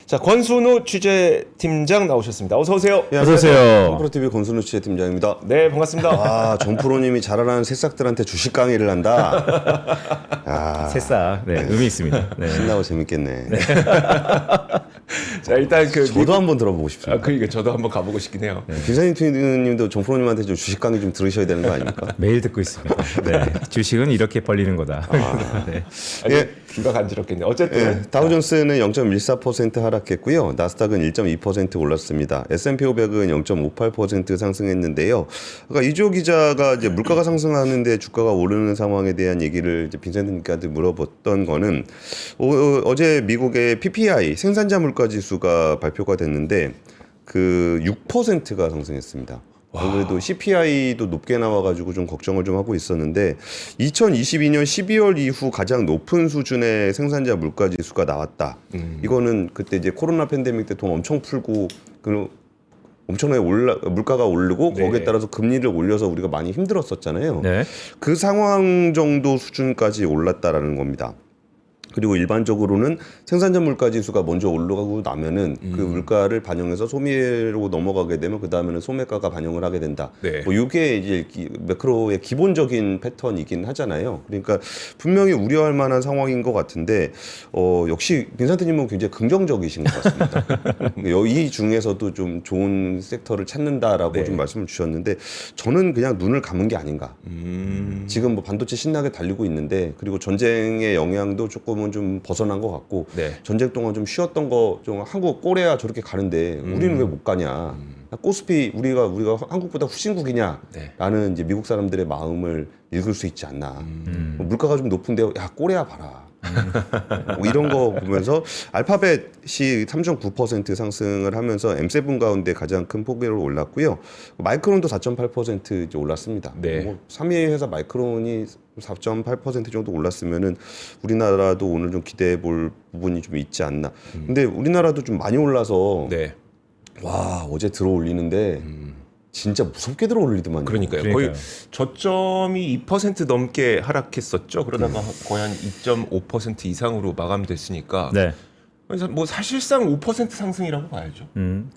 자, 권순우 취재팀장 나오셨습니다. 어서 오세요. 네, 어서 오세요. 정프로TV 권순우 취재팀장입니다. 네, 반갑습니다. 아, 정프로님이 자라나는 새싹들한테 주식 강의를 한다. 아, 새싹, 네, 의미 있습니다. 네. 신나고 재밌겠네. 자, 일단 저도 한번 들어보고 아, 싶습니다. 그러니까 저도 한번 가보고 싶긴 해요. 김사님 팀님도 정프로님한테 좀 주식 강의 좀 들으셔야 되는 거 아닙니까? 매일 듣고 있습니다. 네. 주식은 이렇게 벌리는 거다. 네. 아니, 예. 귀가 간지럽겠네. 어쨌든 예, 다우존스는 0.14% 하락했고요. 나스닥은 1.2% 올랐습니다. S&P 500은 0.58% 상승했는데요. 그러니까 이조 기자가 이제 물가가 상승하는데 주가가 오르는 상황에 대한 얘기를 이제 빈센트님께 물어봤던 거는 어제 미국의 PPI 생산자 물가 지수가 발표가 됐는데 그 6%가 상승했습니다. 안 그래도 CPI도 높게 나와가지고 좀 걱정을 좀 하고 있었는데 2022년 12월 이후 가장 높은 수준의 생산자 물가 지수가 나왔다. 이거는 그때 이제 코로나 팬데믹 때 돈 엄청 풀고 그 엄청나게 물가가 오르고 네. 거기에 따라서 금리를 올려서 우리가 많이 힘들었었잖아요. 네. 그 상황 정도 수준까지 올랐다라는 겁니다. 그리고 일반적으로는 생산자 물가 지수가 먼저 올라가고 나면은 그 물가를 반영해서 소비로 넘어가게 되면 그 다음에는 소매가가 반영을 하게 된다. 네. 뭐 이게 이제 매크로의 기본적인 패턴이긴 하잖아요. 그러니까 분명히 우려할 만한 상황인 것 같은데 역시 빈센트님은 굉장히 긍정적이신 것 같습니다. 이 중에서도 좀 좋은 섹터를 찾는다라고 네. 좀 말씀을 주셨는데 저는 그냥 눈을 감은 게 아닌가. 지금 뭐 반도체 신나게 달리고 있는데 그리고 전쟁의 영향도 조금은 좀 벗어난 것 같고 네. 전쟁 동안 좀 쉬었던 거 좀 한국 꼬레아 저렇게 가는데 우리는 왜 못 가냐? 코스피 우리가 한국보다 후진국이냐라는 네. 이제 미국 사람들의 마음을 읽을 수 있지 않나? 물가가 좀 높은데 야 꼬레아 봐라. 뭐 이런 거 보면서 알파벳이 3.9% 상승을 하면서 M7 가운데 가장 큰 폭으로 올랐고요. 마이크론도 4.8% 이제 올랐습니다. 네. 뭐 3위 회사 마이크론이 4.8% 정도 올랐으면은 우리나라도 오늘 좀 기대해 볼 부분이 좀 있지 않나. 근데 우리나라도 좀 많이 올라서 네. 와 어제 들어 올리는데 진짜 무섭게 들어 올리더만요. 그러니까요. 거의 저점이 2% 넘게 하락했었죠. 그러다가 거의 한 2.5% 이상으로 마감됐으니까 네. 그래서 뭐 사실상 5% 상승이라고 봐야죠.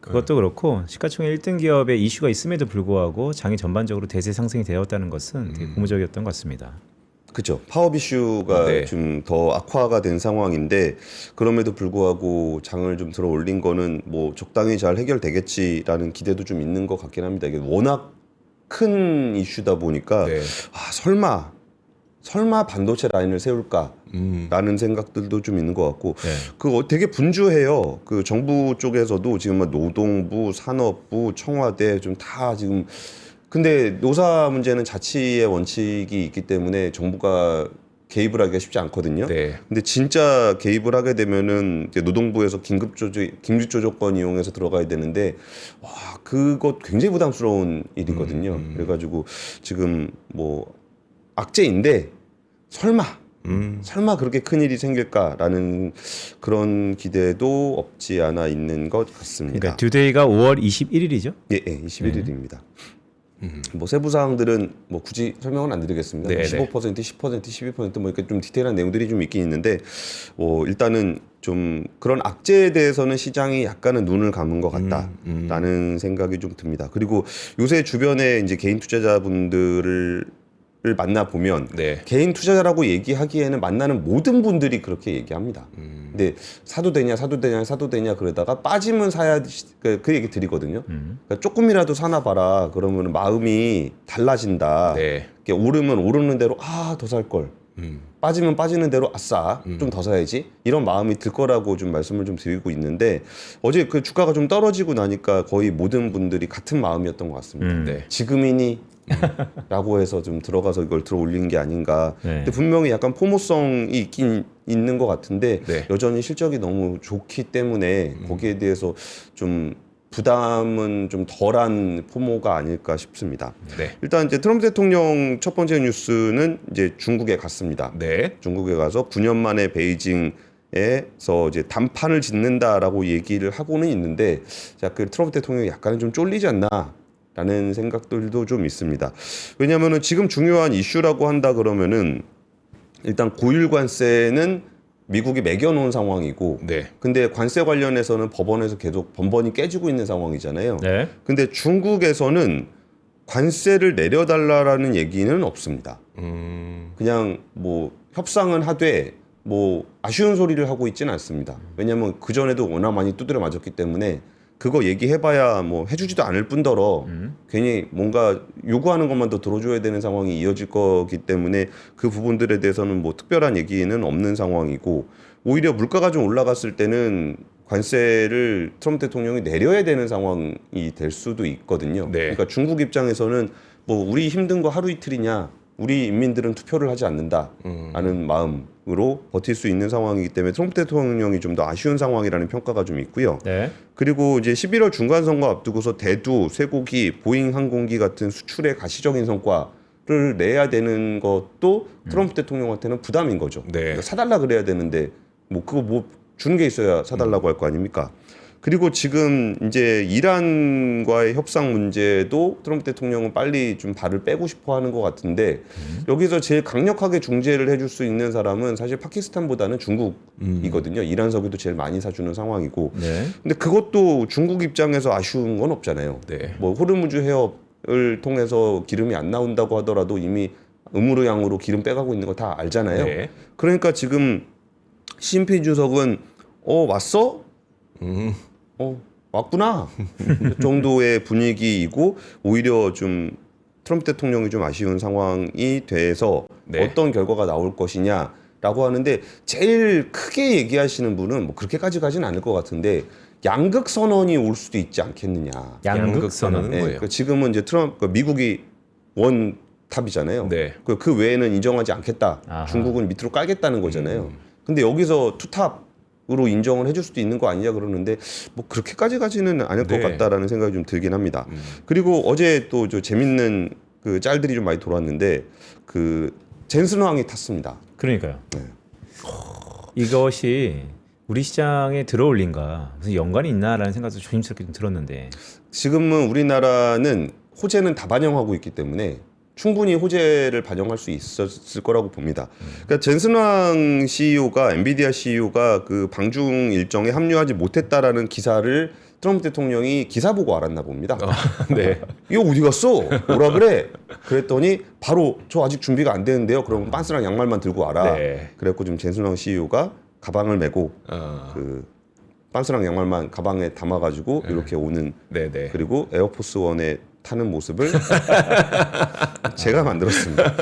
그것도 그렇고 시가총액 1등 기업의 이슈가 있음에도 불구하고 장이 전반적으로 대세 상승이 되었다는 것은 되게 고무적이었던 것 같습니다. 그렇죠. 파업 이슈가 네. 좀 더 악화가 된 상황인데 그럼에도 불구하고 장을 좀 들어 올린 거는 뭐 적당히 잘 해결되겠지라는 기대도 좀 있는 것 같긴 합니다. 이게 워낙 큰 이슈다 보니까 네. 설마 반도체 라인을 세울까라는 생각들도 좀 있는 것 같고 네. 그거 되게 분주해요. 그 정부 쪽에서도 지금 노동부, 산업부, 청와대 좀 다 지금 근데 노사 문제는 자치의 원칙이 있기 때문에 정부가 개입을 하기가 쉽지 않거든요. 네. 근데 진짜 개입을 하게 되면은 이제 노동부에서 긴급조정권 이용해서 들어가야 되는데 와 그것 굉장히 부담스러운 일이거든요. 그래가지고 지금 뭐 악재인데 설마 그렇게 큰 일이 생길까라는 그런 기대도 없지 않아 있는 것 같습니다. 그러니까 듀데이가 5월 21일이죠. 예, 21일입니다. 뭐 세부 사항들은 뭐 굳이 설명은 안 드리겠습니다. 네, 15%, 10%, 12%뭐 이렇게 좀 디테일한 내용들이 좀 있긴 있는데 일단은 좀 그런 악재에 대해서는 시장이 약간은 눈을 감은 것 같다라는 생각이 좀 듭니다. 그리고 요새 주변에 이제 개인 투자자분들을 만나 보면 네. 개인 투자자라고 얘기하기에는 만나는 모든 분들이 그렇게 얘기합니다. 근데 사도 되냐 그러다가 빠지면 사야 그 얘기 드리거든요. 그러니까 조금이라도 사나 봐라. 그러면 마음이 달라진다. 네. 오르면 오르는 대로 더 살 걸. 빠지면 빠지는 대로 아싸 좀 더 사야지 이런 마음이 들 거라고 좀 말씀을 좀 드리고 있는데 어제 그 주가가 좀 떨어지고 나니까 거의 모든 분들이 같은 마음이었던 것 같습니다. 네. 지금이니? 라고 해서 좀 들어가서 이걸 들어 올리는 게 아닌가. 네. 근데 분명히 약간 포모성이 있긴 있는 것 같은데 네. 여전히 실적이 너무 좋기 때문에 거기에 대해서 좀 부담은 좀 덜한 포모가 아닐까 싶습니다. 네. 일단 이제 트럼프 대통령 첫 번째 뉴스는 이제 중국에 갔습니다. 네. 중국에 가서 9년 만에 베이징에서 이제 단판을 짓는다라고 얘기를 하고는 있는데, 그 트럼프 대통령이 약간은 좀 쫄리지 않나라는 생각들도 좀 있습니다. 왜냐하면은 지금 중요한 이슈라고 한다 그러면은 일단 고율 관세는 미국이 매겨놓은 상황이고, 네. 근데 관세 관련해서는 법원에서 계속 번번이 깨지고 있는 상황이잖아요. 네. 근데 중국에서는 관세를 내려달라라는 얘기는 없습니다. 그냥 뭐 협상은 하되 뭐 아쉬운 소리를 하고 있지는 않습니다. 왜냐하면 그 전에도 워낙 많이 두드려 맞았기 때문에 그거 얘기해봐야 뭐 해주지도 않을 뿐더러 괜히 뭔가 요구하는 것만 더 들어줘야 되는 상황이 이어질 거기 때문에 그 부분들에 대해서는 뭐 특별한 얘기는 없는 상황이고, 오히려 물가가 좀 올라갔을 때는 관세를 트럼프 대통령이 내려야 되는 상황이 될 수도 있거든요. 네. 그러니까 중국 입장에서는 뭐 우리 힘든 거 하루 이틀이냐, 우리 인민들은 투표를 하지 않는다 하는 마음으로 버틸 수 있는 상황이기 때문에 트럼프 대통령이 좀 더 아쉬운 상황이라는 평가가 좀 있고요. 네. 그리고 이제 11월 중간 선거 앞두고서 대두, 쇠고기, 보잉 항공기 같은 수출의 가시적인 성과를 내야 되는 것도 트럼프 대통령한테는 부담인 거죠. 네. 그러니까 사달라 그래야 되는데 뭐 그거 뭐 주는 게 있어야 사달라고 할 거 아닙니까? 그리고 지금 이제 이란과의 협상 문제도 트럼프 대통령은 빨리 좀 발을 빼고 싶어 하는 것 같은데, 여기서 제일 강력하게 중재를 해줄 수 있는 사람은 사실 파키스탄보다는 중국이거든요. 이란 석유도 제일 많이 사주는 상황이고. 네. 근데 그것도 중국 입장에서 아쉬운 건 없잖아요. 네. 뭐 호르무즈 해협을 통해서 기름이 안 나온다고 하더라도 이미 음으로 양으로 기름 빼가고 있는 거 다 알잖아요. 네. 그러니까 지금 시진핑 주석은 왔어? 왔구나 정도의 분위기이고, 오히려 좀 트럼프 대통령이 좀 아쉬운 상황이 돼서 네. 어떤 결과가 나올 것이냐라고 하는데, 제일 크게 얘기하시는 분은 뭐 그렇게까지 가진 않을 것 같은데 양극 선언이 올 수도 있지 않겠느냐. 양극 선언은 뭐예요? 그러니까 지금은 이제 미국이 원탑이잖아요. 네. 그 외에는 인정하지 않겠다. 아하. 중국은 밑으로 깔겠다는 거잖아요. 근데 여기서 투탑으로 인정을 해줄 수도 있는 거 아니냐 그러는데, 뭐 그렇게까지 가지는 않을 것 네. 같다라는 생각이 좀 들긴 합니다. 그리고 어제 또 저 재밌는 그 짤들이 좀 많이 돌았는데, 그 젠슨 왕이 탔습니다. 그러니까요. 네. 이것이 우리 시장에 들어올린가 무슨 연관이 있나라는 생각도 조심스럽게 좀 들었는데. 지금은 우리나라는 호재는 다 반영하고 있기 때문에 충분히 호재를 반영할 수 있었을 거라고 봅니다. 그러니까 젠슨왕 CEO가, 엔비디아 CEO가 그 방중 일정에 합류하지 못했다라는 기사를 트럼프 대통령이 기사 보고 알았나 봅니다. 네. 이거 어디 갔어? 오라 그래? 그랬더니 바로 저 아직 준비가 안 되는데요. 그럼 빤스랑 양말만 들고 와라. 네. 그래갖고 지금 젠슨왕 CEO가 가방을 메고 그 빤스랑 양말만 가방에 담아가지고 이렇게 오는, 네네. 그리고 에어포스 원에 타는 모습을 제가 만들었습니다.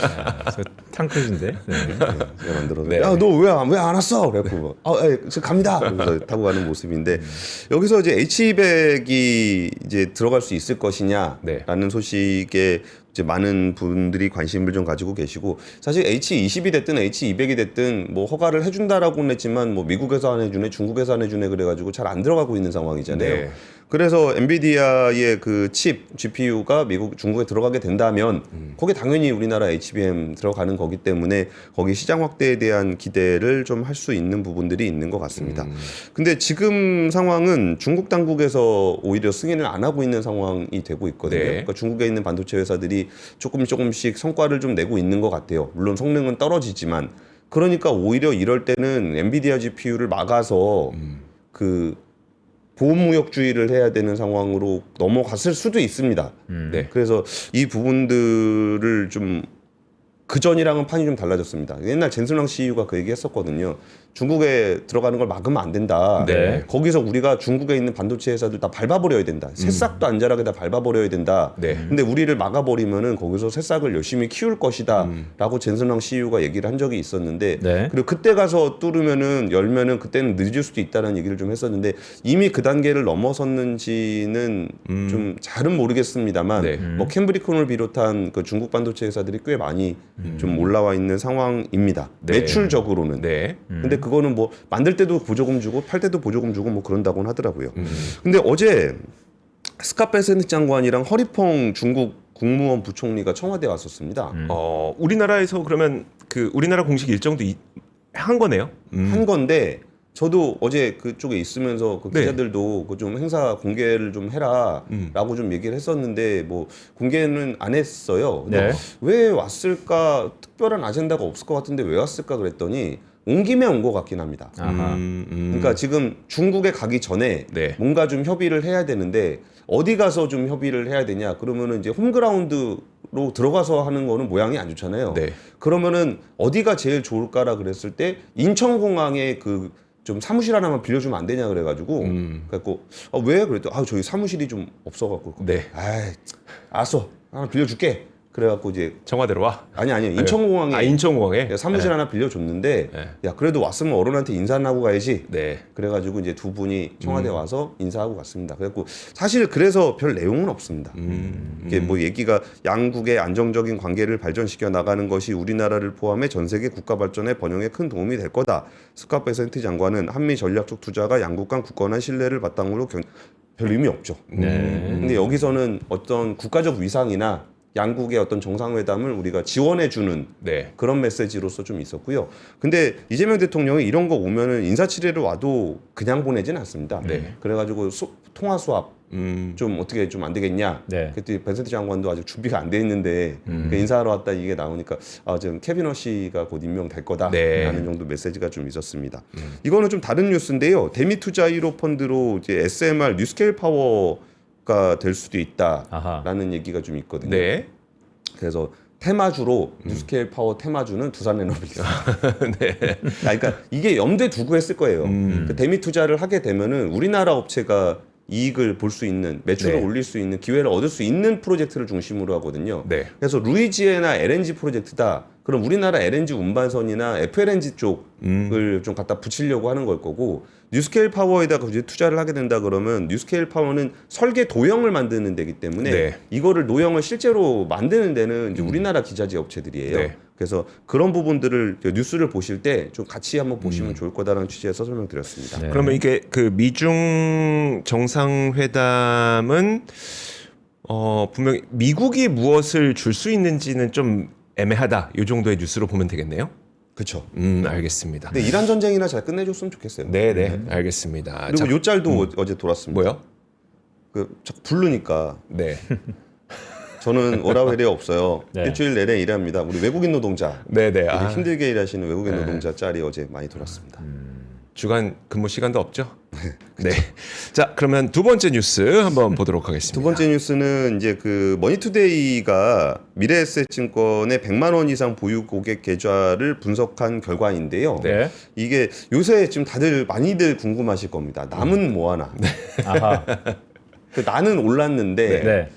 저 탕크루즈인데. 네. 제가 만들었는데, 네. 야, 너 왜 안 왔어? 그래갖고 지금 갑니다. 그래서 타고 가는 모습인데, 여기서 이제 H200이 이제 들어갈 수 있을 것이냐라는 네. 소식에 이제 많은 분들이 관심을 좀 가지고 계시고, 사실 H20이 됐든 H200이 됐든 뭐 허가를 해준다라고는 했지만 뭐 미국에서 안 해주네, 중국에서 안 해주네 그래가지고 잘 안 들어가고 있는 상황이잖아요. 네. 그래서 엔비디아의 그 칩 GPU가 중국에 들어가게 된다면 거기에 당연히 우리나라 HBM 들어가는 거기 때문에 거기 시장 확대에 대한 기대를 좀 할 수 있는 부분들이 있는 것 같습니다. 근데 지금 상황은 중국 당국에서 오히려 승인을 안 하고 있는 상황이 되고 있거든요. 네. 그러니까 중국에 있는 반도체 회사들이 조금씩 성과를 좀 내고 있는 것 같아요. 물론 성능은 떨어지지만. 그러니까 오히려 이럴 때는 엔비디아 GPU를 막아서 그 보호무역주의를 해야 되는 상황으로 넘어갔을 수도 있습니다. 네. 그래서 이 부분들을 좀 그전이랑은 판이 좀 달라졌습니다. 옛날 젠슨왕 CEO가 그 얘기 했었거든요. 중국에 들어가는 걸 막으면 안 된다. 네. 거기서 우리가 중국에 있는 반도체 회사들 다 밟아버려야 된다. 새싹도 안 자라게 다 밟아버려야 된다. 네. 근데 우리를 막아버리면은 거기서 새싹을 열심히 키울 것이다. 라고 젠슨왕 CEO가 얘기를 한 적이 있었는데, 네. 그리고 그때 가서 열면은 그때는 늦을 수도 있다는 얘기를 좀 했었는데, 이미 그 단계를 넘어섰는지는 좀 잘은 모르겠습니다만, 네. 뭐 캠브리콘을 비롯한 그 중국 반도체 회사들이 꽤 많이 좀 올라와 있는 상황입니다. 네. 매출적으로는. 네. 근데 그거는 뭐 만들 때도 보조금 주고 팔 때도 보조금 주고 뭐 그런다고는 하더라고요. 근데 어제 스캇베센트 장관이랑 허리펑 중국 국무원 부총리가 청와대에 왔었습니다. 우리나라에서 그러면 그 우리나라 공식 일정도 한 거네요. 한 건데, 저도 어제 그쪽에 있으면서 그 네. 기자들도 그 좀 행사 공개를 좀 해라라고 좀 얘기를 했었는데, 뭐 공개는 안 했어요. 근데 네. 왜 왔을까, 특별한 아젠다가 없을 것 같은데 왜 왔을까 그랬더니 온 김에 온 것 같긴 합니다. 아하. 그러니까 지금 중국에 가기 전에 네. 뭔가 좀 협의를 해야 되는데 어디 가서 좀 협의를 해야 되냐? 그러면은 이제 홈그라운드로 들어가서 하는 거는 모양이 안 좋잖아요. 네. 그러면은 어디가 제일 좋을까라 그랬을 때 인천공항에 그 좀 사무실 하나만 빌려주면 안 되냐 그래가지고 그래갖고 왜 그랬더니 저희 사무실이 좀 없어갖고 네. 아이 알았어 하나 빌려줄게 그래갖고 이제 청와대로 와. 아니 인천공항에 인천공항에. 사무실 하나 빌려줬는데 네. 야 그래도 왔으면 어른한테 인사는 하고 가야지. 네. 그래가지고 이제 두 분이 청와대 와서 인사하고 갔습니다. 그래갖고 사실 그래서 별 내용은 없습니다. 이게 뭐 얘기가 양국의 안정적인 관계를 발전시켜 나가는 것이 우리나라를 포함해 전 세계 국가 발전의 번영에 큰 도움이 될 거다. 스캇 베센트 장관은 한미 전략적 투자가 양국 간 굳건한 신뢰를 바탕으로 별 의미 없죠. 근데 여기서는 어떤 국가적 위상이나 양국의 어떤 정상회담을 우리가 지원해주는 네. 그런 메시지로서 좀 있었고요. 근데 이재명 대통령이 이런 거 오면은 인사치레를 와도 그냥 보내지는 않습니다. 네. 그래가지고 통화 수합 좀 어떻게 좀 안 되겠냐. 네. 그때 벤센트 장관도 아직 준비가 안 돼 있는데 그 인사하러 왔다 이게 나오니까 지금 케비너 씨가 곧 임명될 거다라는 네. 정도 메시지가 좀 있었습니다. 이거는 좀 다른 뉴스인데요. 대미투자 1호 펀드로 이제 SMR 뉴스케일 파워가 될 수도 있다라는 아하. 얘기가 좀 있거든요. 네. 그래서 테마주로 뉴스케일 파워 테마주는 두산에너비입니다. 네. 그러니까 이게 염두에 두고 했을 거예요. 그 대미 투자를 하게 되면은 우리나라 업체가 이익을 볼 수 있는 매출을 네. 올릴 수 있는 기회를 얻을 수 있는 프로젝트를 중심으로 하거든요. 네. 그래서 루이지애나 LNG 프로젝트다. 그럼 우리나라 LNG 운반선이나 FLNG 쪽을 좀 갖다 붙이려고 하는 걸 거고 뉴스케일 파워에다가 이제 투자를 하게 된다 그러면 뉴스케일 파워는 설계 도형을 만드는 데기 때문에 네. 이거를 노형을 실제로 만드는 데는 이제 우리나라 기자재 업체들이에요. 네. 그래서 그런 부분들을 뉴스를 보실 때 좀 같이 한번 보시면 좋을 거다라는 취지에서 설명드렸습니다. 네. 그러면 이게 그 미중 정상회담은 분명히 미국이 무엇을 줄 수 있는지는 좀 애매하다. 이 정도의 뉴스로 보면 되겠네요. 그렇죠. 알겠습니다. 근데 이란 전쟁이나 잘 끝내줬으면 좋겠어요. 네, 알겠습니다. 그리고 자, 요 짤도 어제 돌았습니다. 뭐요? 그 자꾸 부르니까 네. 저는 워라벨이 없어요. 네. 일주일 내내 일합니다. 우리 외국인 노동자 네. 되게 힘들게 일하시는 외국인 노동자 짤이 어제 많이 돌았습니다. 주간 근무 시간도 없죠? 네. 자, 그러면 두 번째 뉴스 한번 보도록 하겠습니다. 두 번째 뉴스는 이제 그 머니투데이가 미래에셋증권의 100만 원 이상 보유 고객 계좌를 분석한 결과인데요. 네. 이게 요새 지금 다들 많이들 궁금하실 겁니다. 남은 뭐 하나? 아하. 그 나는 올랐는데 네.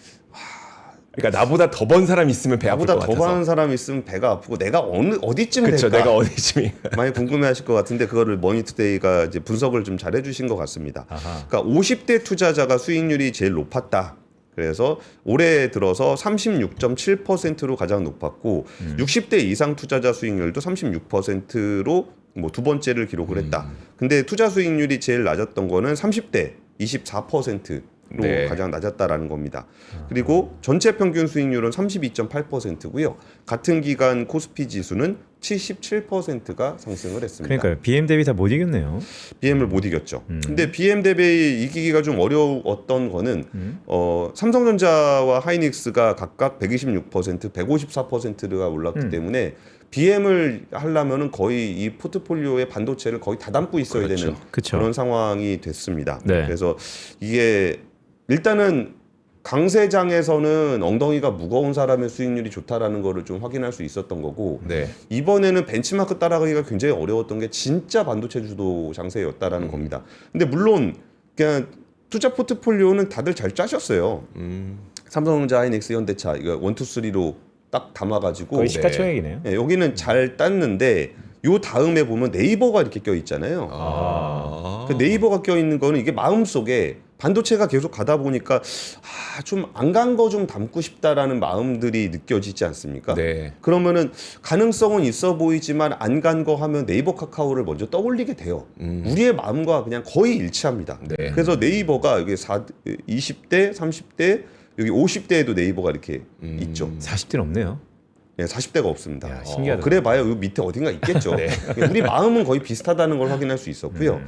그러니까 나보다 더 번 사람 있으면 배 아플 나보다 것 더 같아서. 많은 사람이 있으면 배가 아프고 내가 어디쯤 그렇죠. 될까? 내가 어디쯤인가. 많이 궁금해하실 것 같은데 그거를 머니투데이가 이제 분석을 좀 잘해주신 것 같습니다. 아하. 그러니까 50대 투자자가 수익률이 제일 높았다. 그래서 올해 들어서 36.7%로 가장 높았고 60대 이상 투자자 수익률도 36%로 뭐 두 번째를 기록을 했다. 근데 투자 수익률이 제일 낮았던 거는 30대 24%로 네. 가장 낮았다라는 겁니다. 그리고 전체 평균 수익률은 32.8%고요. 같은 기간 코스피 지수는 77%가 상승을 했습니다. 그러니까요. BM 대비 다 못 이겼네요. BM을 못 이겼죠. 근데 BM 대비 이기기가 좀 어려웠던 거는 삼성전자와 하이닉스가 각각 126%, 154%가 올랐기 때문에 BM을 하려면은 거의 이 포트폴리오의 반도체를 거의 다 담고 있어야 그렇죠. 되는 그쵸. 그런 상황이 됐습니다. 네. 그래서 이게 일단은 강세장에서는 엉덩이가 무거운 사람의 수익률이 좋다라는 거를 좀 확인할 수 있었던 거고 네. 이번에는 벤치마크 따라가기가 굉장히 어려웠던 게 진짜 반도체 주도 장세였다라는 겁니다. 근데 물론 그냥 투자 포트폴리오는 다들 잘 짜셨어요. 삼성전자, 하이닉스, 현대차 이거 1, 2, 3로 딱 담아가지고 거의 시가총액이네요. 네, 여기는 잘 땄는데 요 다음에 보면 네이버가 이렇게 껴 있잖아요. 그 네이버가 껴 있는 거는 이게 마음속에 반도체가 계속 가다 보니까 좀 안 간 거 좀 담고 싶다라는 마음들이 느껴지지 않습니까? 네. 그러면은 가능성은 있어 보이지만 안 간 거 하면 네이버 카카오를 먼저 떠올리게 돼요. 우리의 마음과 그냥 거의 일치합니다. 네. 그래서 네이버가 여기 20대, 30대, 여기 50대에도 네이버가 이렇게 있죠. 40대는 없네요. 네, 40대가 없습니다. 야, 신기하다. 그래 봐요. 요 밑에 어딘가 있겠죠. 우리 마음은 거의 비슷하다는 걸 확인할 수 있었고요.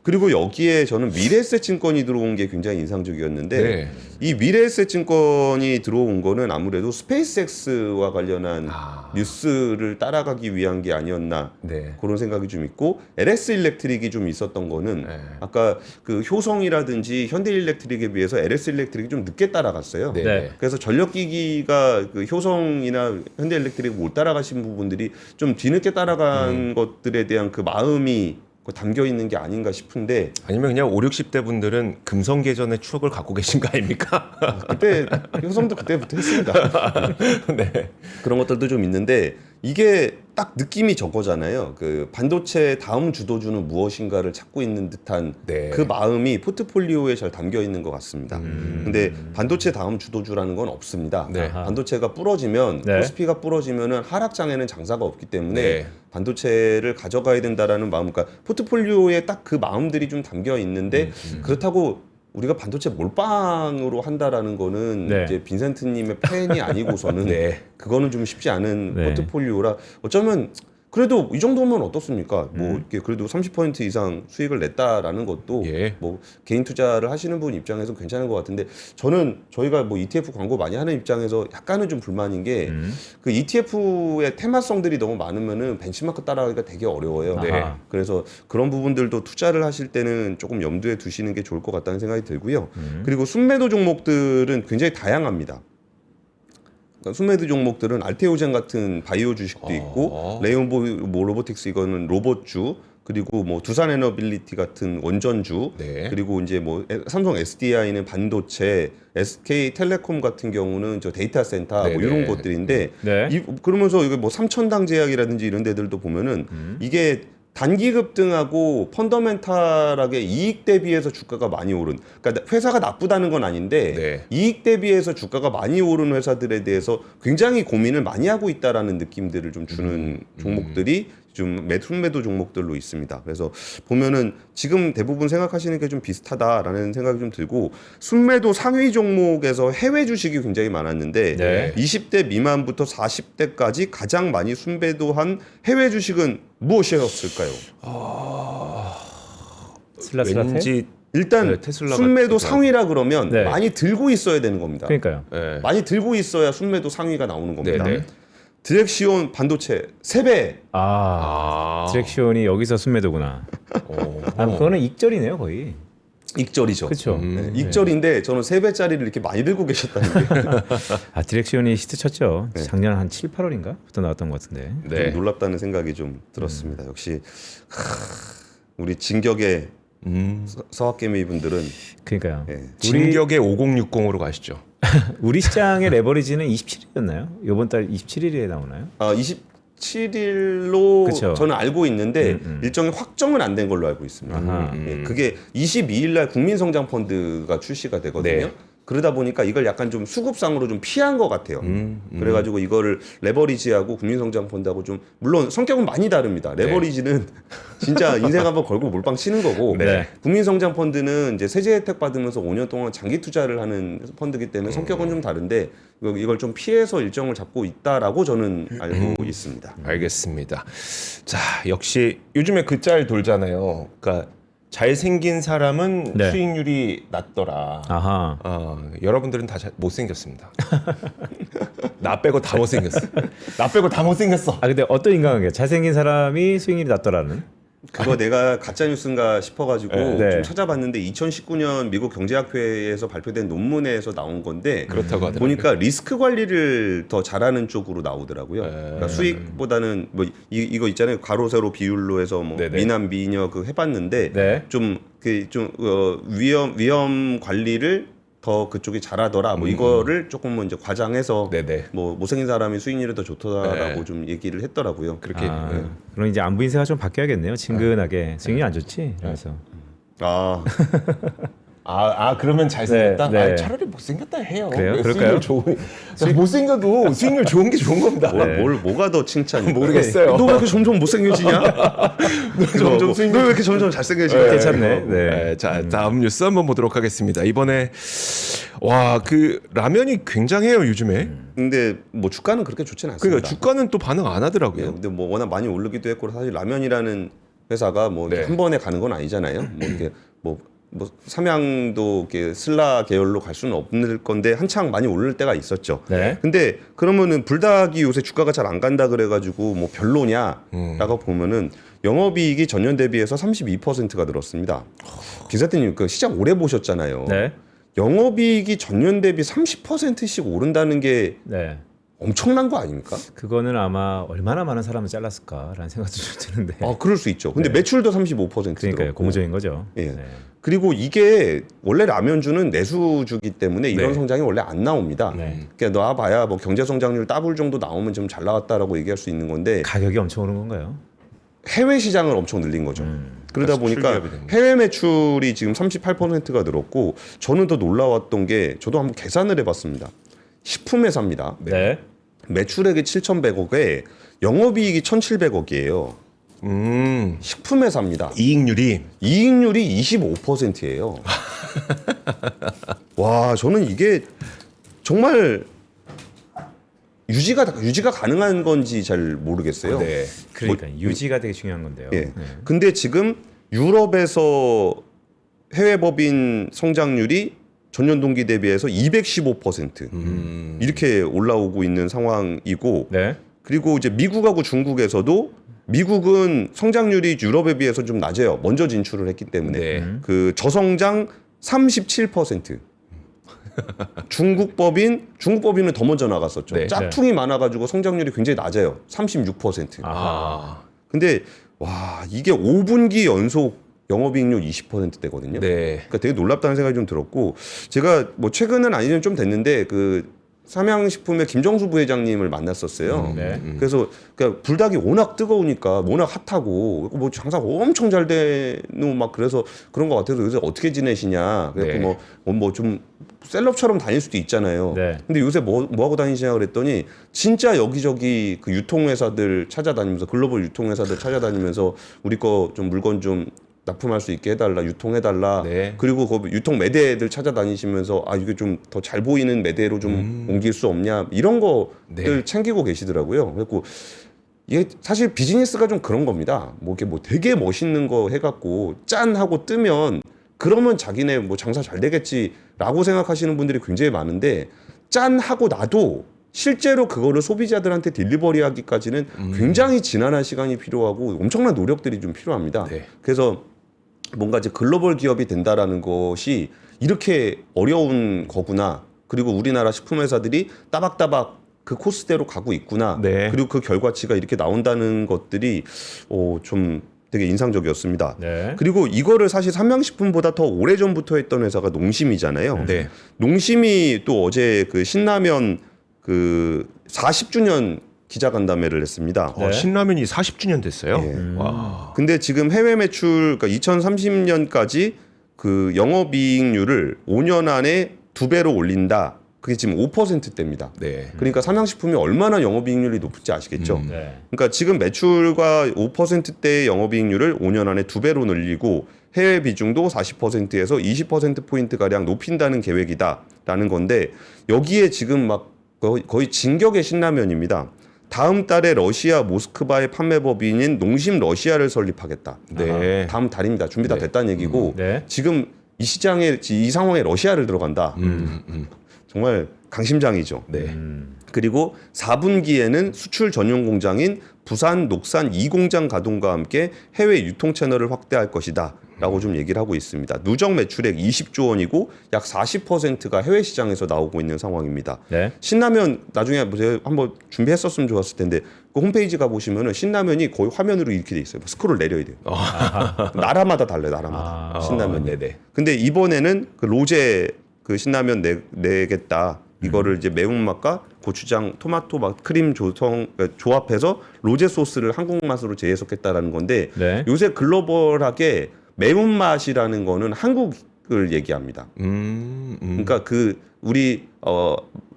그리고 여기에 저는 미래에셋증권이 들어온 게 굉장히 인상적이었는데 네. 이 미래에셋 증권이 들어온 거는 아무래도 스페이스X와 관련한 뉴스를 따라가기 위한 게 아니었나 네. 그런 생각이 좀 있고 LS 일렉트릭이 좀 있었던 거는 아까 그 효성이라든지 현대일렉트릭에 비해서 LS 일렉트릭이 좀 늦게 따라갔어요. 네. 네. 그래서 전력기기가 그 효성이나 현대일렉트릭 못 따라가신 부분들이 좀 뒤늦게 따라간 것들에 대한 그 마음이 담겨 있는 게 아닌가 싶은데 아니면 그냥 5, 60대 분들은 금성계전의 추억을 갖고 계신 거 아닙니까? 그때 효성도 그때부터 했습니다. 네. 그런 것들도 좀 있는데 이게 딱 느낌이 저거잖아요. 그 반도체 다음 주도주는 무엇인가를 찾고 있는 듯한 네. 그 마음이 포트폴리오에 잘 담겨 있는 것 같습니다. 근데 반도체 다음 주도주라는 건 없습니다. 네. 반도체가 부러지면 네. 코스피가 부러지면은 하락장에는 장사가 없기 때문에 네. 반도체를 가져가야 된다라는 마음, 그러니까 포트폴리오에 딱 그 마음들이 좀 담겨 있는데 그렇다고 우리가 반도체 몰빵으로 한다라는 거는 네. 이제 빈센트님의 팬이 아니고서는 네. 그거는 좀 쉽지 않은 네. 포트폴리오라 어쩌면 그래도 이 정도면 어떻습니까? 뭐 이렇게 그래도 30% 이상 수익을 냈다라는 것도 예. 뭐 개인 투자를 하시는 분 입장에서 괜찮은 것 같은데 저는 저희가 뭐 ETF 광고 많이 하는 입장에서 약간은 좀 불만인 게 그 ETF의 테마성들이 너무 많으면은 벤치마크 따라가기가 되게 어려워요. 네. 그래서 그런 부분들도 투자를 하실 때는 조금 염두에 두시는 게 좋을 것 같다는 생각이 들고요. 그리고 순매도 종목들은 굉장히 다양합니다. 순매도 종목들은 알테오젠 같은 바이오 주식도 있고 레온보 뭐 로보틱스 이거는 로봇주 그리고 뭐 두산 에너빌리티 같은 원전주 네. 그리고 이제 뭐 삼성 SDI는 반도체 SK텔레콤 같은 경우는 저 데이터 센터 뭐 네네. 이런 것들인데 네. 그러면서 이게 뭐 삼천당 제약이라든지 이런 데들도 보면은 이게 단기 급등하고 펀더멘탈하게 이익 대비해서 주가가 많이 오른. 그러니까 회사가 나쁘다는 건 아닌데 네. 이익 대비해서 주가가 많이 오른 회사들에 대해서 굉장히 고민을 많이 하고 있다라는 느낌들을 좀 주는 종목들이 좀 순매도 종목들로 있습니다. 그래서 보면은 지금 대부분 생각하시는 게 좀 비슷하다라는 생각이 좀 들고 순매도 상위 종목에서 해외 주식이 굉장히 많았는데 네. 20대 미만부터 40대까지 가장 많이 순매도한 해외 주식은 무엇이었을까요? 슬라슬라테? 왠지 일단 네, 테슬라 순매도 같은 상위라 그러면 네. 많이 들고 있어야 되는 겁니다. 그러니까요. 네. 많이 들고 있어야 순매도 상위가 나오는 겁니다. 네네. 디렉시온 반도체 3배. 디렉션이 여기서 순매도구나. 그거는 익절이네요, 거의. 익절이죠. 그렇죠. 네, 익절인데 저는 3배짜리를 이렇게 많이 들고 계셨다는 게 디렉션이 히트 쳤죠. 네. 작년 한 7, 8월인가부터 나왔던 것 같은데. 네. 좀 놀랍다는 생각이 좀 들었습니다. 역시 우리 진격의 서학개미 분들은 그러니까요. 예. 진격의 5060으로 가시죠. 우리 시장의 레버리지는 27일이었나요? 이번 달 27일에 나오나요? 27일로 그쵸. 저는 알고 있는데 일정이 확정은 안 된 걸로 알고 있습니다. 아하. 예, 그게 22일 날 국민성장펀드가 출시가 되거든요. 네. 그러다 보니까 이걸 약간 좀 수급상으로 좀 피한 것 같아요. 그래가지고 이거를 레버리지하고 국민성장펀드하고 좀 물론 성격은 많이 다릅니다. 레버리지는 진짜 인생 한번 걸고 몰빵 치는 거고 네. 국민성장펀드는 이제 세제 혜택 받으면서 5년 동안 장기 투자를 하는 펀드이기 때문에 성격은 좀 다른데 이걸 좀 피해서 일정을 잡고 있다라고 저는 알고 있습니다. 알겠습니다. 자, 역시 요즘에 그 짤 돌잖아요. 그러니까 잘생긴 사람은 네. 수익률이 낮더라. 아하. 여러분들은 다 못생겼습니다. 나 빼고 다 못생겼어. 나 빼고 다 못생겼어. 근데 어떤 인간관계? 잘생긴 사람이 수익률이 낮더라는? 그거 내가 가짜 뉴스인가 싶어가지고 네. 좀 찾아봤는데 2019년 미국 경제학회에서 발표된 논문에서 나온 건데 그렇다고 하더라고요. 보니까 리스크 관리를 더 잘하는 쪽으로 나오더라고요. 그러니까 수익보다는 뭐 이거 있잖아요. 가로 세로 비율로 해서 뭐 네네. 미남 미녀 그 해봤는데 네. 좀 위험 관리를 더 그쪽이 잘하더라. 뭐 이거를 조금 이제 과장해서 네네. 뭐 못생긴 사람이 수익률이 더 좋더라라고 네. 좀 얘기를 했더라고요. 그렇게 그럼 이제 안부 인사가 좀 바뀌어야겠네요. 친근하게. 수익률이 안 좋지? 그래서. 그러면 잘생겼다? 네, 네. 차라리 못생겼다 해요. 그래요? 수익률 그럴까요? 못생겨도 수익률 좋은 게 좋은 겁니다. 뭐가 더 칭찬이? 모르겠어요. 너 왜 이렇게 점점 못생겨지냐? 점점 너 왜 이렇게 점점 잘생겨지냐? 괜찮네. 네. 네, 자, 다음 뉴스 한번 보도록 하겠습니다. 이번에 와, 그 라면이 굉장해요, 요즘에. 근데 뭐 주가는 그렇게 좋지는 않습니다. 그러니까 주가는 또 반응 안 예, 하더라고요. 근데 뭐 워낙 많이 오르기도 했고 사실 라면이라는 회사가 뭐 네. 한 번에 가는 건 아니잖아요. 뭐 이렇게 뭐 뭐 삼양도 이렇게 슬라 계열로 갈 수는 없을 건데 한창 많이 오를 때가 있었죠. 네. 근데 그러면은 불닭이 요새 주가가 잘 안 간다 그래가지고 뭐 별로냐라고 보면은 영업이익이 전년 대비해서 32%가 늘었습니다. 기사님 그 시장 오래 보셨잖아요. 네. 영업이익이 전년 대비 30%씩 오른다는 게 네. 엄청난 거 아닙니까? 그거는 아마 얼마나 많은 사람을 잘랐을까라는 생각도 좀 드는데. 아, 그럴 수 있죠. 근데 매출도 35% 그러니까요. 늘었고. 고무적인 거죠. 예. 네. 그리고 이게 원래 라면주는 내수주기 때문에 이런 네. 성장이 원래 안 나옵니다. 네. 그러니까 놔봐야 뭐 경제 성장률 따블 정도 나오면 좀 잘 나왔다라고 얘기할 수 있는 건데 가격이 엄청 오른 건가요? 해외 시장을 엄청 늘린 거죠. 그러다 수출 보니까 기업이 된 해외 매출이 지금 38%가 늘었고 저는 더 놀라웠던 게 저도 한번 계산을 해봤습니다. 식품 회사입니다. 네. 매출액이 7,100억에 영업이익이 1,700억이에요. 식품 회사입니다. 이익률이 이익률이 25%예요. 와, 저는 이게 정말 유지가 가능한 건지 잘 모르겠어요. 네. 그러니까 유지가 되게 중요한 건데요. 예. 네. 근데 지금 유럽에서 해외 법인 성장률이 전년 동기 대비해서 215% 이렇게 올라오고 있는 상황이고 네. 그리고 이제 미국하고 중국에서도 미국은 성장률이 유럽에 비해서 좀 낮아요. 먼저 진출을 했기 때문에 네. 그 저성장 37%. 중국 법인은 더 먼저 나갔었죠. 네. 짝퉁이 많아가지고 성장률이 굉장히 낮아요. 36%. 아. 근데 와 이게 5분기 연속 영업이익률 20%대거든요. 네. 그러니까 되게 놀랍다는 생각이 좀 들었고 제가 뭐 최근은 아니면 좀 됐는데 그 삼양식품의 김정수 부회장님을 만났었어요. 네. 그래서 그러니까 불닭이 워낙 뜨거우니까 워낙 핫하고 뭐 장사가 엄청 잘 되는 막 그래서 그런 것 같아서 요새 어떻게 지내시냐. 그래서 네. 뭐 좀 셀럽처럼 다닐 수도 있잖아요. 네. 근데 요새 뭐 하고 다니시냐 그랬더니 진짜 여기저기 그 유통회사들 찾아다니면서 글로벌 유통회사들 찾아다니면서 우리 거 좀 물건 좀 납품할 수 있게 해달라, 유통해달라. 네. 그리고 그 유통 매대들 찾아다니시면서 아 이게 좀 더 잘 보이는 매대로 좀 옮길 수 없냐 이런 거들 네. 챙기고 계시더라고요. 그래고 이게 사실 비즈니스가 좀 그런 겁니다. 뭐 이렇게 뭐 되게 멋있는 거 해갖고 짠 하고 뜨면 그러면 자기네 뭐 장사 잘 되겠지라고 생각하시는 분들이 굉장히 많은데 짠 하고 나도 실제로 그거를 소비자들한테 딜리버리하기까지는 굉장히 지난한 시간이 필요하고 엄청난 노력들이 좀 필요합니다. 네. 그래서 뭔가 이제 글로벌 기업이 된다라는 것이 이렇게 어려운 거구나. 그리고 우리나라 식품 회사들이 따박따박 그 코스대로 가고 있구나. 네. 그리고 그 결과치가 이렇게 나온다는 것들이 좀 되게 인상적이었습니다. 네. 그리고 이거를 사실 삼양식품보다 더 오래전부터 했던 회사가 농심이잖아요. 네. 농심이 또 어제 그 신라면 그 40주년 기자간담회를 했습니다. 네. 신라면이 40주년 됐어요. 예. 와. 근데 지금 해외 매출 그러니까 2030년까지 그 영업이익률을 5년 안에 2배로 올린다. 그게 지금 5%대입니다. 네. 그러니까 삼양식품이 얼마나 영업이익률이 높을지 아시겠죠? 네. 그러니까 지금 매출과 5%대의 영업이익률을 5년 안에 2배로 늘리고 해외 비중도 40%에서 20%포인트 가량 높인다는 계획이다라는 건데 여기에 지금 막 거의 진격의 신라면입니다. 다음 달에 러시아 모스크바의 판매 법인인 농심 러시아를 설립하겠다. 네. 다음 달입니다. 준비 다 됐다는 얘기고 네. 지금 이 시장에 이 상황에 러시아를 들어간다. 정말 강심장이죠. 네. 그리고 4분기에는 수출 전용 공장인 부산 녹산 2공장 가동과 함께 해외 유통 채널을 확대할 것이다. 라고 좀 얘기를 하고 있습니다. 누적 매출액 20조 원이고 약 40%가 해외 시장에서 나오고 있는 상황입니다. 네. 신라면 나중에 제가 한번 준비했었으면 좋았을 텐데 그 홈페이지 가 보시면은 신라면이 거의 화면으로 이렇게 돼 있어요. 스크롤 내려야 돼요. 나라마다 달라요. 나라마다. 신라면. 네네. 근데 이번에는 그 로제 그 신라면 내겠다. 이거를 이제 매운맛과 고추장, 토마토 맛, 크림 조합해서 로제 소스를 한국 맛으로 재해석했다라는 건데 네. 요새 글로벌하게 매운맛이라는 거는 한국을 얘기합니다. 그러니까 그 우리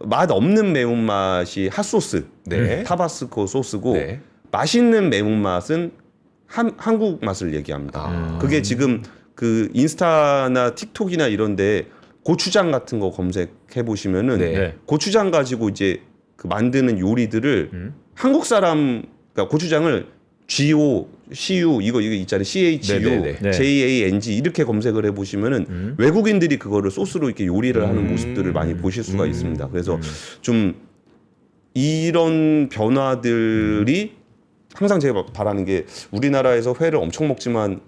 맛 없는 매운맛이 핫소스, 네. 타바스코 소스고 네. 맛있는 매운맛은 한국 맛을 얘기합니다. 그게 지금 그 인스타나 틱톡이나 이런데 고추장 같은 거 검색해 보시면은 네. 고추장 가지고 이제 그 만드는 요리들을 한국 사람 그러니까 고추장을 GO, CU 이거 있잖아요. CHU, 네네네. 네. JANG 이렇게 검색을 해보시면은 외국인들이 그거를 소스로 이렇게 요리를 하는 모습들을 많이 보실 수가 있습니다. 그래서 좀 이런 변화들이 항상 제가 바라는 게 우리나라에서 회를 엄청 먹지만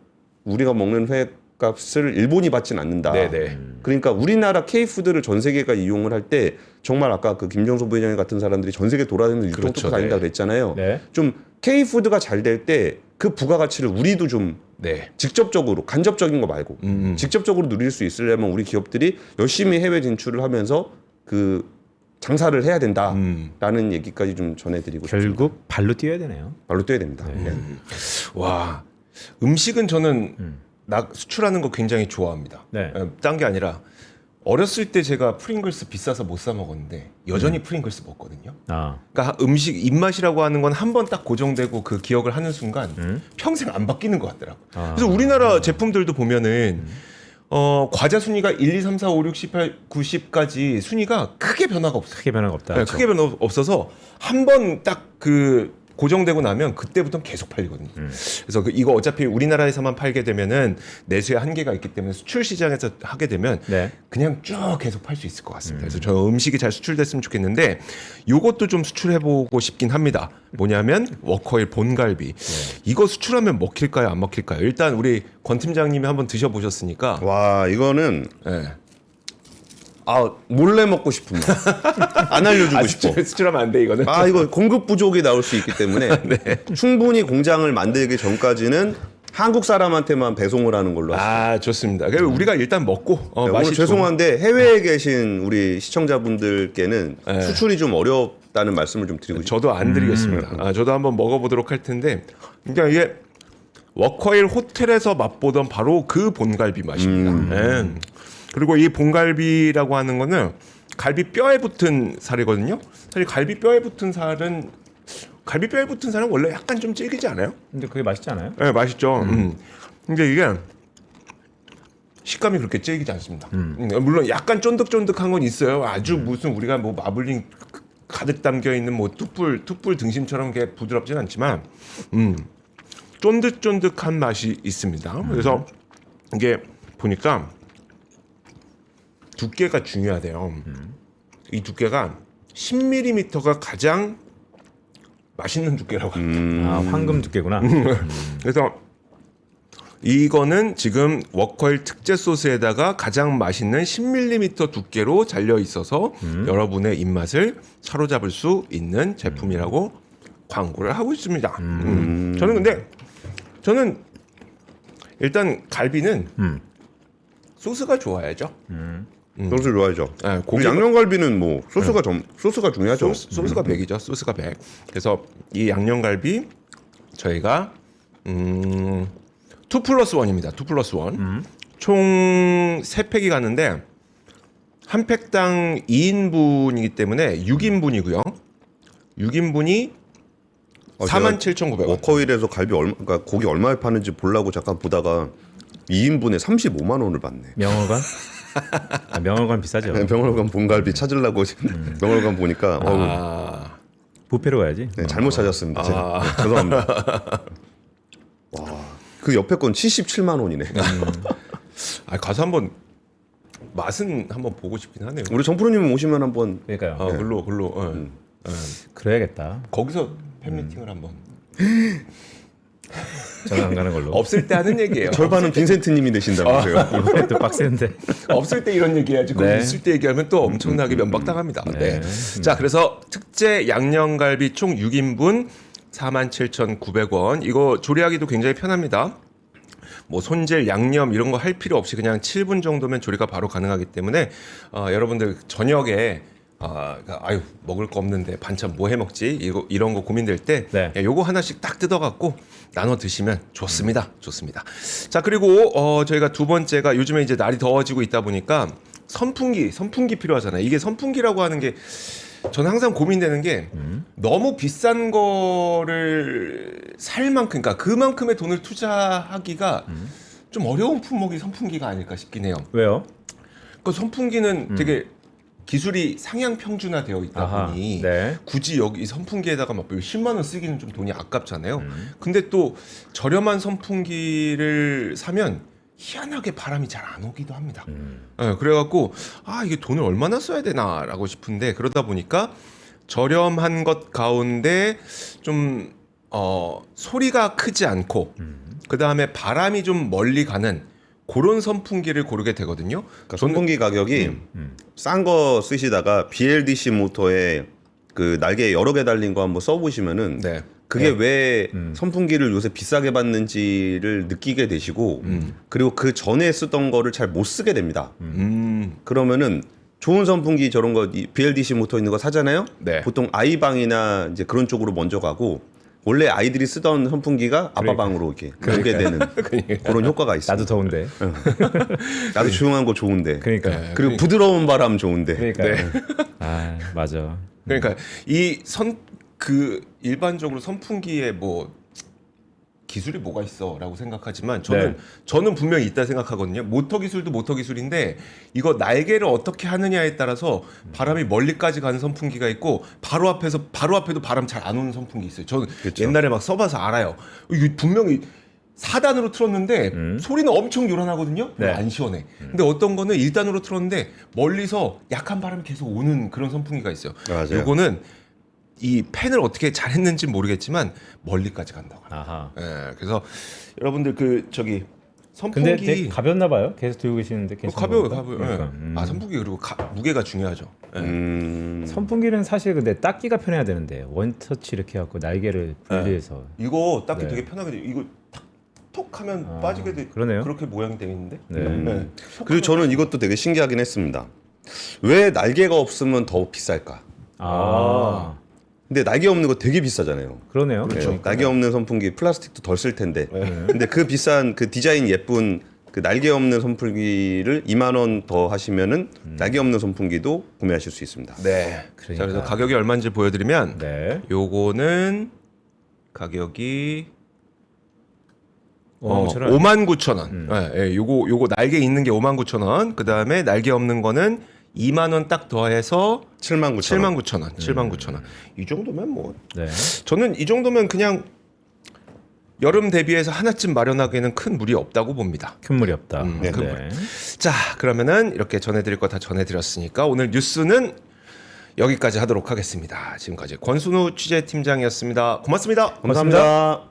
우리가 먹는 회 값을 일본이 받진 않는다. 네네. 그러니까 우리나라 K푸드를 전 세계가 이용을 할 때 정말 아까 그 김정수 부회장 같은 사람들이 전 세계 돌아다니면서 유통 그렇죠, 투어 다닌다 네. 그랬잖아요. 네. 좀 K푸드가 잘 될 때 그 부가가치를 우리도 좀 네. 직접적으로 간접적인 거 말고 직접적으로 누릴 수 있으려면 우리 기업들이 열심히 해외 진출을 하면서 그 장사를 해야 된다라는 얘기까지 좀 전해드리고 싶습니다. 결국 발로 뛰어야 되네요. 발로 뛰어야 됩니다. 네. 와, 음식은 저는 수출하는 거 굉장히 좋아합니다. 네. 딴 게 아니라 어렸을 때 제가 프링글스 비싸서 못 사 먹었는데 여전히 프링글스 먹거든요. 아, 그러니까 음식 입맛이라고 하는 건 한 번 딱 고정되고 그 기억을 하는 순간 평생 안 바뀌는 것 같더라고. 아. 그래서 우리나라 제품들도 보면은 과자 순위가 1, 2, 3, 4, 5, 6, 18, 90까지 순위가 크게 변화가 없어요. 크게 변화가 없다. 네, 크게 변화 없어서 한 번 딱 그 고정되고 나면 그때부터는 계속 팔리거든요. 그래서 이거 어차피 우리나라에서만 팔게 되면은 내수의 한계가 있기 때문에 수출 시장에서 하게 되면 네. 그냥 쭉 계속 팔 수 있을 것 같습니다. 그래서 저 음식이 잘 수출됐으면 좋겠는데 요것도 좀 수출해보고 싶긴 합니다. 뭐냐면 워커힐 본갈비. 이거 수출하면 먹힐까요? 안 먹힐까요? 일단 우리 권 팀장님이 한번 드셔보셨으니까 와 이거는 네. 몰래 먹고 싶습니다. 안 알려주고 싶어. 수출하면 안 돼 이거는. 이거 공급 부족이 나올 수 있기 때문에 충분히 공장을 만들기 전까지는 한국 사람한테만 배송을 하는 걸로 하시죠. 좋습니다. 그래서 우리가 일단 먹고 네, 오늘 맛이 죄송한데 해외에 계신 우리 시청자분들께는 네. 수출이 좀 어렵다는 말씀을 좀 드리고 싶습니다. 저도 안 드리겠습니다. 저도 한번 먹어보도록 할 텐데, 그러니까 이게 워커힐 호텔에서 맛보던 바로 그 본갈비 맛입니다. 네. 그리고 이 본갈비라고 하는 거는 갈비 뼈에 붙은 살이거든요. 사실 갈비 뼈에 붙은 살은 원래 약간 좀 질기지 않아요? 근데 그게 맛있지 않아요? 네, 맛있죠. 근데 이게 식감이 그렇게 질기지 않습니다. 물론 약간 쫀득쫀득한 건 있어요. 아주 무슨 우리가 뭐 마블링 가득 담겨 있는 뭐 툭불 등심처럼 게 부드럽진 않지만 쫀득쫀득한 맛이 있습니다. 그래서 이게 보니까 두께가 중요하대요. 이 두께가 10mm가 가장 맛있는 두께라고 합니다. 황금 두께구나. 그래서 이거는 지금 워커힐 특제 소스에다가 가장 맛있는 10mm 두께로 잘려 있어서 여러분의 입맛을 사로잡을 수 있는 제품이라고 광고를 하고 있습니다. 저는 일단 갈비는 소스가 좋아야죠. 소스 좋아하죠. 네, 고기 양념갈비는 뭐 소스가 중요하죠. 소스가 100이죠. 소스가 100. 그래서 이 양념갈비 저희가 2+1입니다. 2+1. 총 3팩이 가는데 한 팩당 2인분이기 때문에 6인분이고요. 6인분이 47,900원. 워커힐에서 그러니까 고기 얼마에 파는지 보려고 잠깐 보다가 2인분에 35만 원을 받네. 명월관? 명월관 비싸죠. 병원관 본갈비 찾으려고 병원관 보니까 뷔페로 가야지. 네, 잘못 찾았습니다. 제가. 네, 죄송합니다. 와, 그 옆에 건 77만 원이네. 가서 한번 맛은 한번 보고 싶긴 하네요. 우리 정프로님 오시면 한번 그러니까요. 글로. 그래야겠다. 거기서 팬미팅을 한번. 저는 안 가는 걸로. 없을 때 하는 얘기예요. 절반은 빈센트님이 되신다면서요. 이번에 또 빡센데. 없을 때 이런 얘기해야지. 그럼 네. 있을 때 얘기하면 또 엄청나게 면박당합니다. 네. 네. 자, 그래서 특제 양념갈비 총 6인분 47,900원. 이거 조리하기도 굉장히 편합니다. 뭐 손질, 양념 이런 거 할 필요 없이 그냥 7분 정도면 조리가 바로 가능하기 때문에 여러분들 저녁에 아유 먹을 거 없는데 반찬 뭐 해 먹지 이런 거 고민될 때 네. 요거 하나씩 딱 뜯어갖고 나눠 드시면 좋습니다. 좋습니다. 자 그리고 저희가 두 번째가 요즘에 이제 날이 더워지고 있다 보니까 선풍기 필요하잖아요. 이게 선풍기라고 하는 게 저는 항상 고민되는 게 너무 비싼 거를 살 만큼 그러니까 그만큼의 돈을 투자하기가 좀 어려운 품목이 선풍기가 아닐까 싶긴 해요. 왜요? 그 선풍기는 되게 기술이 상향 평준화되어 있다 아하, 보니 네. 굳이 여기 이 선풍기에다가 막 몇십만 원 쓰기는 좀 돈이 아깝잖아요. 근데 또 저렴한 선풍기를 사면 희한하게 바람이 잘 안 오기도 합니다. 그래갖고 이게 돈을 얼마나 써야 되나라고 싶은데 그러다 보니까 저렴한 것 가운데 좀 소리가 크지 않고 그 다음에 바람이 좀 멀리 가는 그런 선풍기를 고르게 되거든요. 그러니까 선풍기 가격이 싼 거 쓰시다가 BLDC 모터에 그 날개 여러 개 달린 거 한번 써보시면은 네. 그게 왜 선풍기를 요새 비싸게 받는지를 느끼게 되시고 그리고 그 전에 쓰던 거를 잘 못 쓰게 됩니다. 그러면은 좋은 선풍기 저런 거 BLDC 모터 있는 거 사잖아요. 네. 보통 아이 방이나 이제 그런 쪽으로 먼저 가고 원래 아이들이 쓰던 선풍기가 아빠 방으로 이렇게 오게 되는 그런 효과가 있어요. 나도 더운데. 나도 조용한 거 좋은데. 그러니까. 그리고 부드러운 바람 좋은데. 그러니까. 아 맞아. 그러니까 일반적으로 선풍기에 뭐 기술이 뭐가 있어라고 생각하지만 저는 분명히 있다 생각하거든요. 모터 기술도 모터 기술인데 이거 날개를 어떻게 하느냐에 따라서 바람이 멀리까지 가는 선풍기가 있고 바로 앞에도 바람 잘 안 오는 선풍기 있어요. 저는 그쵸. 옛날에 막 써봐서 알아요. 이거 분명히 4단으로 틀었는데 소리는 엄청 요란하거든요. 네. 안 시원해. 근데 어떤 거는 1단으로 틀었는데 멀리서 약한 바람이 계속 오는 그런 선풍기가 있어요. 맞아요. 요거는 이 팬을 어떻게 잘했는지 모르겠지만 멀리까지 간다고 합니다. 아하. 예, 그래서 여러분들 선풍기 근데 되게 가볍나 봐요. 계속 들고 계시는데 가벼워요. 그러니까. 예. 선풍기 그리고 무게가 중요하죠. 예. 선풍기는 사실 근데 닦기가 편해야 되는데 원터치 이렇게 해갖고 날개를 분리해서 이거 닦기 네. 되게 편하게 돼요. 이거 톡 하면 빠지게 돼. 그러네요. 그렇게 모양이 되어 있는데. 네. 그리고 저는 이것도 되게 신기하긴 했습니다. 왜 날개가 없으면 더 비쌀까? 아 근데 날개 없는 거 되게 비싸잖아요. 그러네요. 네, 날개 없는 선풍기 플라스틱도 덜 쓸 텐데. 근데 그 비싼 그 디자인 예쁜 그 날개 없는 선풍기를 2만 원 더 하시면은 날개 없는 선풍기도 구매하실 수 있습니다. 네. 그러니까. 자, 그래서 가격이 얼마인지 보여드리면 네. 요거는 가격이 59,000원. 59,000원. 예, 요거 날개 있는 게 59,000원. 그 다음에 날개 없는 거는 2만 원 딱 더해서 79,000원. 79,000원. 79,000원. 이 정도면 뭐 네. 저는 이 정도면 그냥 여름 대비해서 하나쯤 마련하기에는 큰 무리 없다고 봅니다. 큰 무리 없다. 네, 큰 네. 자, 그러면은 이렇게 전해드릴 거 다 전해드렸으니까 오늘 뉴스는 여기까지 하도록 하겠습니다. 지금까지 권순우 취재팀장이었습니다. 고맙습니다. 감사합니다.